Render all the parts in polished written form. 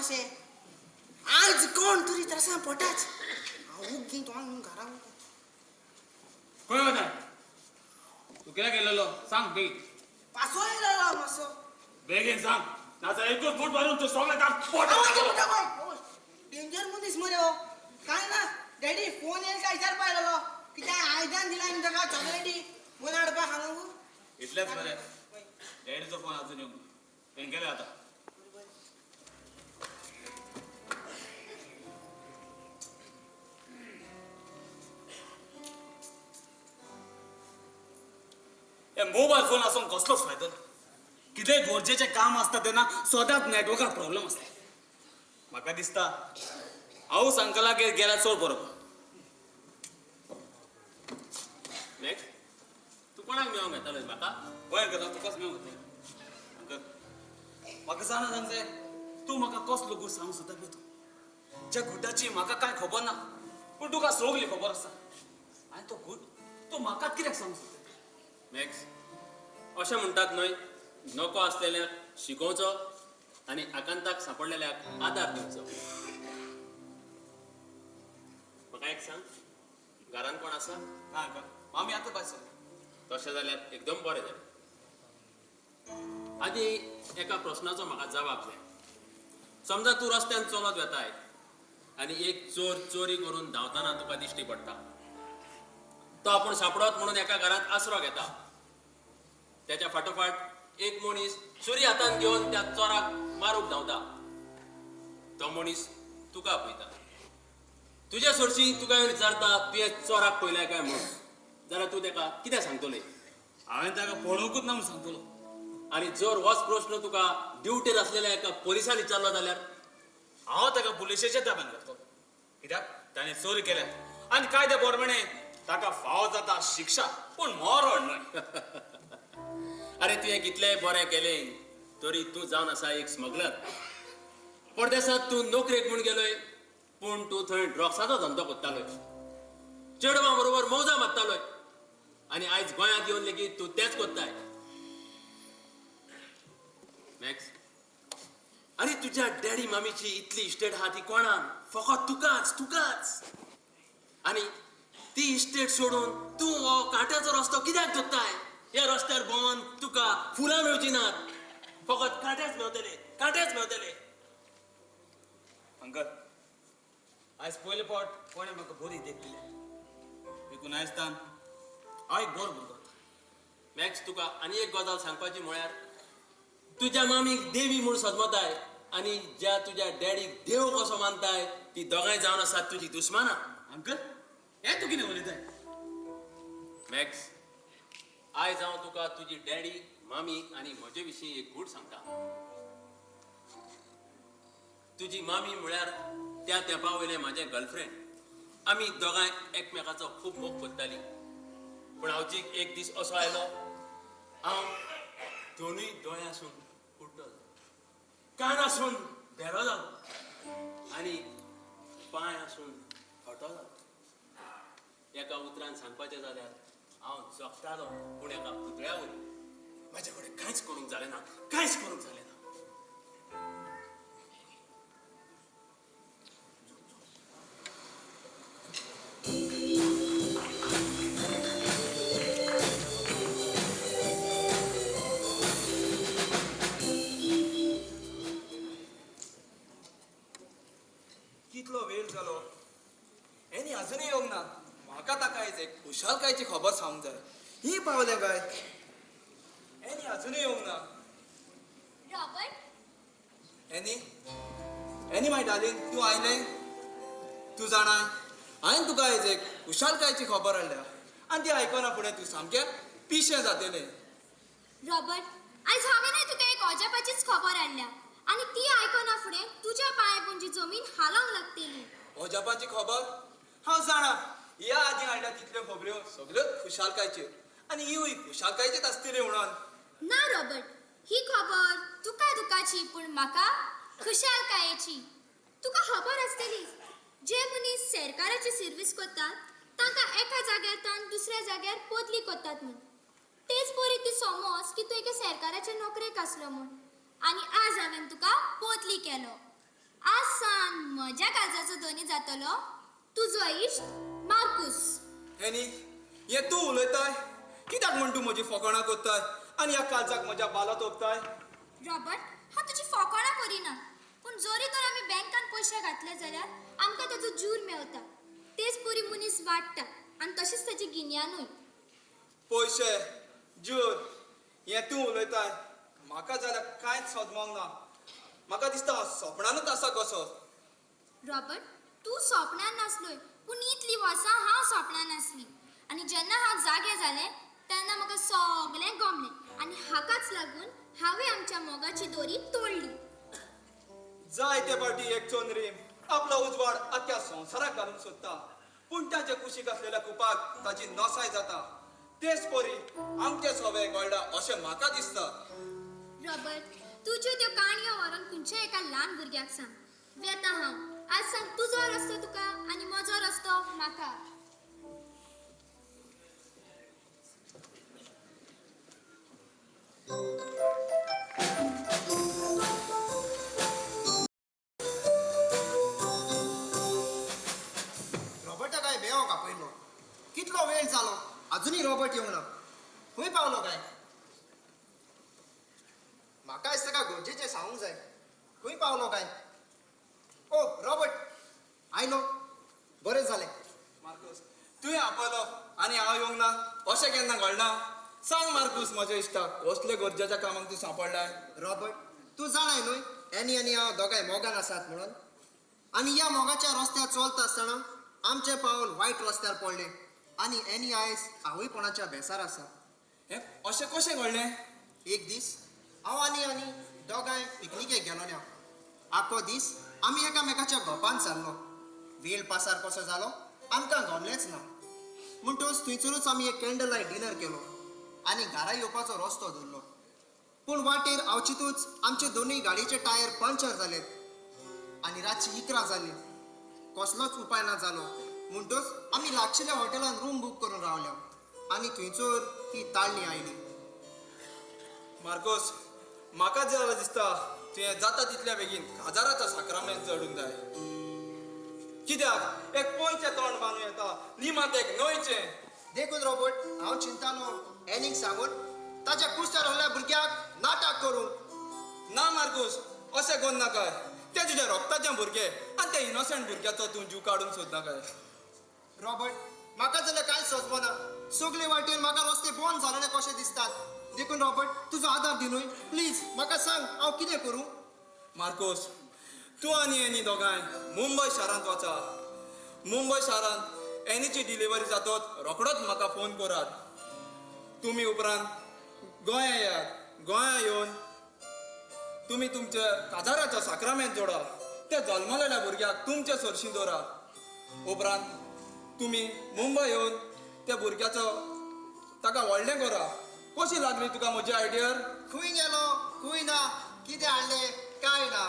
मातशें आज कोण तरी तसा पोटाच उगी तोंड घरा खंय वता तू कित्याक गेलेलो सांग बेगीन पासो येयलो मातसो बेगीन सांग नाजाल्यार एकूच फूट मारून तूं सगळें दात पोट डेंजर मनीस मरे हो काय ना डॅडी फोन येईल काय विचारपा आयलो कित्याक आयदन दिला आनी ताका चॉकलेटी फोन हाडपा सांगू इतलेंच मरे डॅडीचो फोन अजून येवंक तें गेलें आतां हे मोबायल फोन आसून कसलोच फायदो ना कितेंय गरजेचें काम आसता तेन्ना सदांच नेटवर्काक प्रॉब्लेम आसता म्हाका दिसता हांव संकलागेर गेल्यार चड बरोबर नेक्स्ट तूं कोणाक मेळोंक येतालो म्हाका गोंय गेलो तुकाच मेळोंक येतलें म्हाका जाणा सांगचे तूं म्हाका कसलो गूट सांगूंक सोदता पळय तूं ज्या गुटाची म्हाका कांय खबर ना पूण तुका सगळी खबर आसा आनी तो गूट तो म्हाका कित्याक सांगूंक सोदता मॅक्स अशें म्हणटात न्हय नको आसलेल्याक शिकोवचो आनी आकांताक सांपडलेल्याक आदार दिवचो म्हाका एक सांग घरान कोण आसा ना मामी आतां भायर सरली तशें जाल्यार एकदम बरें जालें आदी एका प्रस्नाचो म्हाका जवाब जाय समजा तूं रस्त्यान चलत वेताय आनी एक चोर चोरी करून धांवतना तुका दिश्टी पडटा तो आपूण सापडत म्हणून एका घरांत आसरो घेता त्याच्या फाटोफाट एक मनीस सुरी हातान घेवन त्या चोराक मारूंक धांवता तो मनीस तुका पळयता तुज्या सोडशी तुका येवन विचारता तुवें चोराक पळयलाय काय म्हणून जाल्यार तूं ताका कितें सांगतलें हांवें ताका पळोवंकूच ना म्हूण सांगतलो आनी जर होच प्रश्न तुका ड्युटीर आसलेल्या एका पुलिसान विचारलो जाल्यार हांव ताका पुलिशेच्या ताब्यांत घालतलो कित्याक ताणें चोरी केल्या आनी कायदे प्रमाणे ताका फावो जाता शिक्षा पूण मरण न्हय अरे तुवें कितलेंय बरें केलें तरी तूं जावन आसा एक स्मगलर परदेसांत तूं नोकरेक म्हूण गेलोय पूण तूं थंय ड्रग्साचो धंदो करतालोय चेडवां बरोबर मौजा मारतालोय आनी आयज गोंयांत येवन लेगीत तूं तेंच करताय मॅक्स अरे तुज्या डॅडी मामीची इतली इस्टेट आहा ती कोणान फकत तुकाच आनी ती इस्टेट सोडून तूं हो कांट्याचो रस्तो कित्याक धरताय ह्या रस्त्यार भोंवन तुका फुलां मेळची नात फकत कांटेच मेळटले अंकल आयज पयले फावट कोणें म्हाका बरी देख दिली देखून आयज तान हांव एक बरो भुरगो मॅक्स तुका आनी एक गजाल सांगपाची म्हळ्यार तुज्या मामीक देवी म्हूण सजमताय आनी ज्या तुज्या डॅडीक देव कसो मानताय ती दोगांय जावन आसात तुजी दुस्मानां अंकल हें तूं कितें उलयताय मॅक्स आयज हांव तुका तुजी डॅडी मामी आनी म्हजे विशीं एक गूट सांगता तुजी मामी म्हळ्यार त्या तेंपा वयलें म्हाजें गर्लफ्रेंड आमी दोगांय एकमेकाचो खूब मोग करतालीं पूण हावजीक एक दीस असो आयलो हांव दोनूय दोळे आसून कुड्डो कान आसून भेरो जालो आनी पांय आसून खोटो जालो एका उतरान सांगपाचें जाल्यार हांव जगतालो पूण एका पुतळ्या वयलो म्हाजे कडेन कांयच करूंक जालें ना कितलो वेळ जालो हेनी अजूनही येवंक ना म्हाका ताका एक खुशालकायची खबर सांगूंक जाय ही पावले काय हेनी अजूनही येवंक ना रॉबर्ट एनी माय डार्लिंग तूं आयलें तूं जाणा हांवें तुका आयज एक खुशालकायची खबर हाडल्या आनी ती आयकना फुडें तूं सामकें पिशें जातलें रॉबर्ट आयज हांवेंय तुका एक अजापाचीच खबर हाडल्या आनी ती आयकना फुडें तुज्या पांया पोंची जमीन हालांक लागतली अजापाची खबर हांव जाणा ह्या आदी हाडल्या तितल्यो खबऱ्यो सगळ्योच खुशालकायच्यो आनी ह्योय खुशालकायच्योच आसतल्यो म्हणून ना रॉबर्ट ही खबर दुखाची पूण म्हाका खुशालकायेची तुका खबर आसतली जे मनीस सरकाराची सर्वीस करतात तांकां एका जाग्यार दुसऱ्या जाग्यार बदली करतात म्हूण तेच बरी ती समज की तूं एका सरकाराच्या नोकरेक आसलो म्हूण आनी आज हांवें तुका बदली केलो आज सान म्हज्या काळजाचो धनी जातलो तुजो इश्ट मार्कुस. एनी हे तूं उलयताय कित्याक म्हण तूं म्हजी फकाणां कोत्ताय आनी ह्या काळजाक म्हज्या बालात ओपताय? रॉबर्ट, हांव तुजी फकाणां करिना, पूण जरी तर आमी बँकान पयशे घातले जाल्यार आमकां ताचो जूर मेवता. तेच परी मनीस वाडटा आनी तशीच ताची गिन्यानूय. पयशे जूर हे तूं उलयताय म्हाका जाल्यार कांयच सदमांक ना. म्हाका दिसता हांव सपनानूच आसा कसो. रॉबर्ट, तूं स्वप्नान नासलोय, पूण इतलीं वर्सां हांव स्वप्नान आसली. आनी जेन्ना हांव जागे जालें तेन्ना म्हाका सगळें गमलें आनी हाकाच लागून हांवें आमच्या मोगाची दोरी तोडली. जायते फावटी एक चोनरीम आपलो उजवाड आख्या संवसाराक घालूंक सोदता, पूण ताचे कुशीक आसलेल्या कुपाक ताची नसाय जाता. तेच परी आमचे सवे गोळडा अशें म्हाका दिसता. रॉबर्ट, तुज्यो त्यो काणयो व्हरून खंयच्या एका ल्हान भुरग्याक सांग. वेता हांव. आज सांग, तुजो रस्तो तुका आनी म्हजो रस्तो म्हाका. रॉबर्टा काय बेव का पयलो? कितलो वेळ जालो अजूनही रॉबर्ट येवंक ना. खंय पावलो काय? म्हाका दिसता का गरजेचें सांगूंक जाय. खंय पावलो काय? ओ रॉबर्ट, आयलो. बरें जालें. मार्कूस तुवें आपयलो आनी हांव येवंक ना अशें केन्ना घडना? सांग मार्कूस म्हज्या इश्टाक असल्या गरजेच्या कामाक तूं सांपडलाय. रॉबर्ट, तूं जाणाय न्हय एनी आनी हांव दोगांय मोगान आसात म्हणून. आनी ह्या मोगाच्या रस्त्यार चलता आसतना आमचें पावल वायट रस्त्यार पडलें आनी एनी आयज आवयपणाच्या भेसार आसा. हें अशें कशें घडलें? एक दीस हांव आनी दोगांय पिकनिकेक गेलोल्या. आख्खो दीस आमी एकामेकाच्या गोपान चाललो. वेळ पासार कसो जालो आमकां गमलेंच ना. म्हणटूच थंयसरूच आमी एक कॅन्डल लायट डिनर केलो आनी घरा येवपाचो रस्तो धरलो. पूण वाटेर आवचितूच आमचे दोनूय गाडयेचे टायर पंक्चर जालेत आनी रातची 11 जाली. कसलोच उपाय ना जालो. म्हणटूच आमी लागशिल्ल्या हॉटेलान रूम बूक करून रावल्या आनी थंयसर ती ताळणी आयली. मार्कोस म्हाका जाल्यार दिसता तुवें जाता तितल्या बेगीन काजाराचो साक्रामेंत चडूंक जाय. कित्याक एक पोंयचें तोंड बांदूं येता निमात एक न्हंयचें. देखून रॉबर्ट, हांव चिंतालो एनीक सांगून ताच्या कुस्त्यार आहल्या भुरग्याक नाटक करूं. ना मार्कोस अशें कोन्न नाकाय. तें तुज्या रोगताचें भुरगें आनी त्या इनोसंट भुरग्याचो तूं जीव काडूंक सोदनाकाय. रॉबर्ट, म्हाका जाल्यार कांयच सोचना. सगळे वाटेन म्हाका रस्ते बंद जालेले कशें दिसतात. देखून रॉबर्ट, तुजो आदार दी न्हय. प्लीज म्हाका सांग हांव कितें करूं? मार्कोस तूं आनी एनी दोगांय मुंबय शारांत वचा. मुंबय शारांत एनीची डिलिव्हरी जातोच रोखडोच म्हाका फोन करात. तुमी उपरांत गोंया येयात. गोंया येवन तुमी तुमच्या काजाराचो साक्रामेंत जोडा. त्या जल्मलेल्या भुरग्याक तुमचे सरशी दवरा. उपरांत तुमी मुंबय येवन त्या भुरग्याचो ताका व्हडलें करा. कशी लागली तुका म्हजी आयडियर? खंय गेलो खंय ना, कितें हाडलें कांय ना.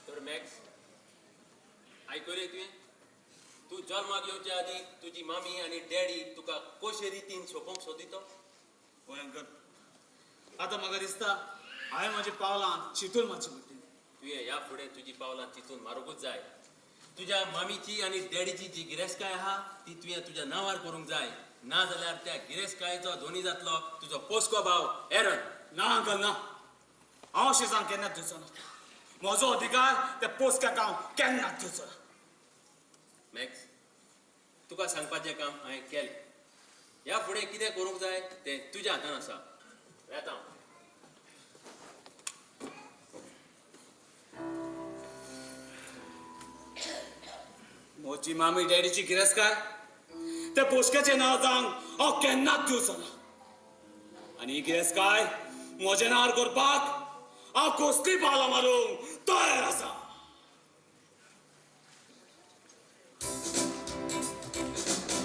तर मॅक्स आयकलें तुवें? तूं जल्माक येवच्या आदी तुजी मामी आनी डॅडी तुका कशे रितीन सोपोवंक सोदितो. होय अंकल, आतां म्हाका दिसता हांवें म्हजी पावलां चिंतून मारची पडटलीं. तुवें ह्या फुडें तुजी पावलां चिंतून मारूंकूच जाय. तुज्या मामीची आनी डॅडीची जी गिरेस्तकाय आहा ती तुवें तुज्या नांवार करूंक जाय. ना जाल्यार त्या गिरेस्तकायेचो धोनी जातलो तुजो पोस्को भाव एरन. ना अंकल ना, हांव अशें सांग केन्नाच दिवचो ना. म्हजो अधिकार त्या पोस्काक हांव केन्नाच दिवचो ना. मॅक्स तुका सांगपाचें काम हांवें केलें. ह्या फुडें कितें करूंक जाय तें तुज्या हातान आसा. येता हांव. म्हजी मामी डॅडीची गिरेस्तकाय त्या पोस्काचें नांव जावंक हांव केन्नाच दिवचो ना. आनी ही गिरेस्तकाय म्हजें नांवार करपाक हांव कसलीय पावलां मारूंक तयार आसा.